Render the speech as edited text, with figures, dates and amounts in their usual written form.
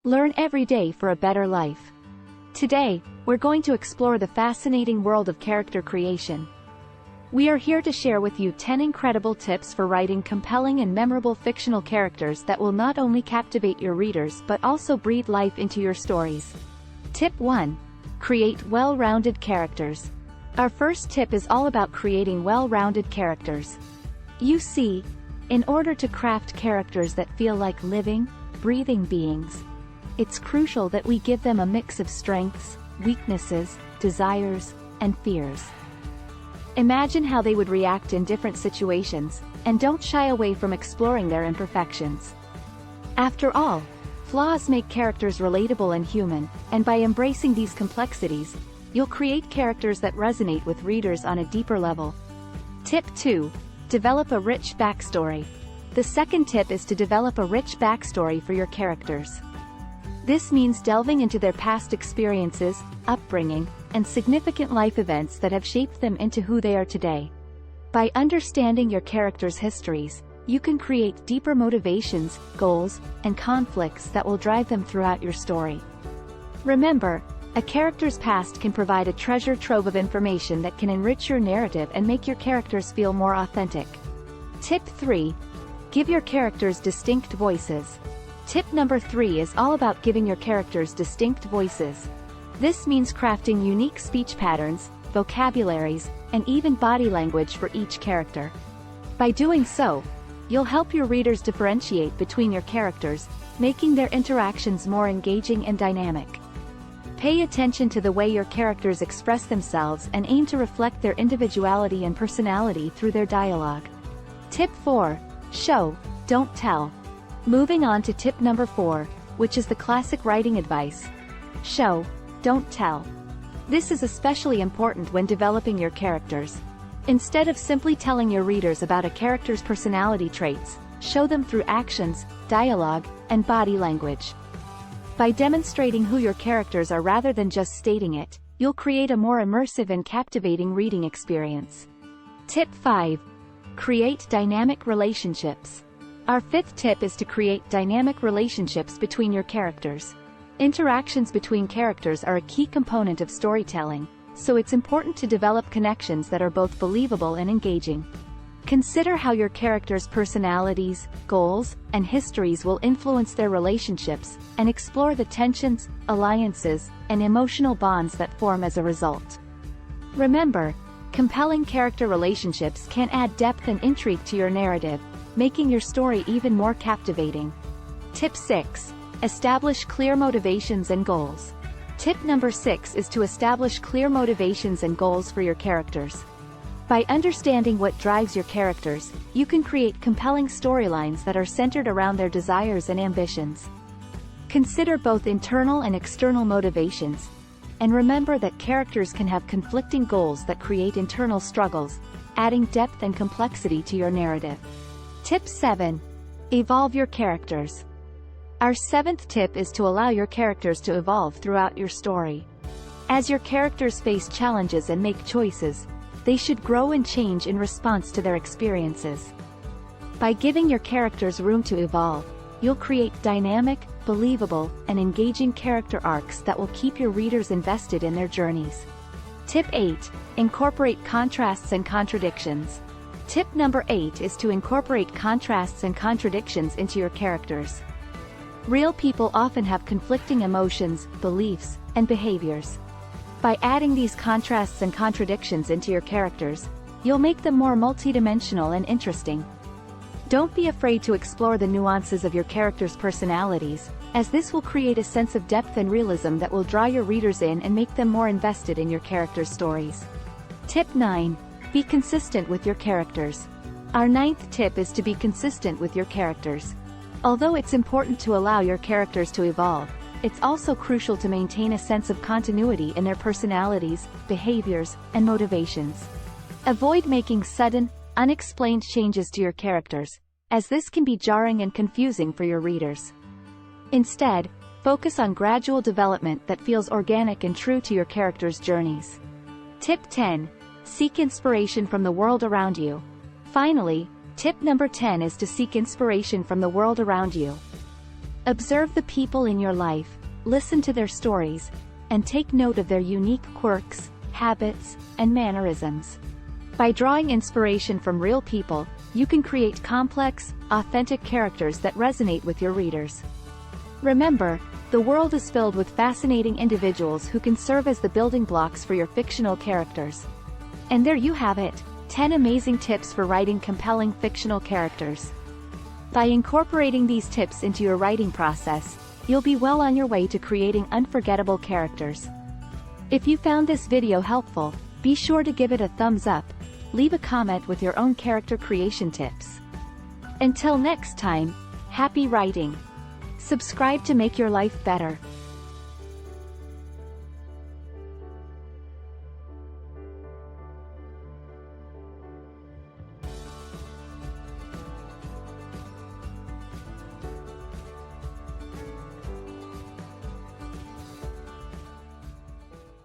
Learn every day for a better life. Today, we're going to explore the fascinating world of character creation. We are here to share with you 10 incredible tips for writing compelling and memorable fictional characters that will not only captivate your readers but also breathe life into your stories. Tip 1. Create well-rounded characters. Our first tip is all about creating well-rounded characters. You see, in order to craft characters that feel like living, breathing beings, it's crucial that we give them a mix of strengths, weaknesses, desires, and fears. Imagine how they would react in different situations, and don't shy away from exploring their imperfections. After all, flaws make characters relatable and human, and by embracing these complexities, you'll create characters that resonate with readers on a deeper level. Tip 2. Develop a rich backstory. The second tip is to develop a rich backstory for your characters. This means delving into their past experiences, upbringing, and significant life events that have shaped them into who they are today. By understanding your characters' histories, you can create deeper motivations, goals, and conflicts that will drive them throughout your story. Remember, a character's past can provide a treasure trove of information that can enrich your narrative and make your characters feel more authentic. Tip 3. Give your characters distinct voices. Tip number 3 is all about giving your characters distinct voices. This means crafting unique speech patterns, vocabularies, and even body language for each character. By doing so, you'll help your readers differentiate between your characters, making their interactions more engaging and dynamic. Pay attention to the way your characters express themselves and aim to reflect their individuality and personality through their dialogue. Tip 4. Show, don't tell. Moving on to tip number 4, which is the classic writing advice. Show, don't tell. This is especially important when developing your characters. Instead of simply telling your readers about a character's personality traits, show them through actions, dialogue, and body language. By demonstrating who your characters are rather than just stating it, you'll create a more immersive and captivating reading experience. Tip 5. Create dynamic relationships. Our fifth tip is to create dynamic relationships between your characters. Interactions between characters are a key component of storytelling, so it's important to develop connections that are both believable and engaging. Consider how your characters' personalities, goals, and histories will influence their relationships, and explore the tensions, alliances, and emotional bonds that form as a result. Remember, compelling character relationships can add depth and intrigue to your narrative, making your story even more captivating. Tip 6. Establish clear motivations and goals. Tip number 6 is to establish clear motivations and goals for your characters. By understanding what drives your characters, you can create compelling storylines that are centered around their desires and ambitions. Consider both internal and external motivations, and remember that characters can have conflicting goals that create internal struggles, adding depth and complexity to your narrative. Tip 7. Evolve your characters. Our seventh tip is to allow your characters to evolve throughout your story. As your characters face challenges and make choices, they should grow and change in response to their experiences. By giving your characters room to evolve, you'll create dynamic, believable, and engaging character arcs that will keep your readers invested in their journeys. Tip 8. Incorporate contrasts and contradictions. Tip number 8 is to incorporate contrasts and contradictions into your characters. Real people often have conflicting emotions, beliefs, and behaviors. By adding these contrasts and contradictions into your characters, you'll make them more multidimensional and interesting. Don't be afraid to explore the nuances of your characters' personalities, as this will create a sense of depth and realism that will draw your readers in and make them more invested in your characters' stories. Tip 9. Be consistent with your characters. Our ninth tip is to be consistent with your characters. Although it's important to allow your characters to evolve, it's also crucial to maintain a sense of continuity in their personalities, behaviors, and motivations. Avoid making sudden, unexplained changes to your characters, as this can be jarring and confusing for your readers. Instead, focus on gradual development that feels organic and true to your characters' journeys. Tip 10. Seek inspiration from the world around you. Finally, tip number 10 is to seek inspiration from the world around you. Observe the people in your life, listen to their stories, and take note of their unique quirks, habits, and mannerisms. By drawing inspiration from real people, you can create complex, authentic characters that resonate with your readers. Remember, the world is filled with fascinating individuals who can serve as the building blocks for your fictional characters. And there you have it, 10 amazing tips for writing compelling fictional characters. By incorporating these tips into your writing process, you'll be well on your way to creating unforgettable characters. If you found this video helpful, be sure to give it a thumbs up, leave a comment with your own character creation tips. Until next time, happy writing! Subscribe to make your life better.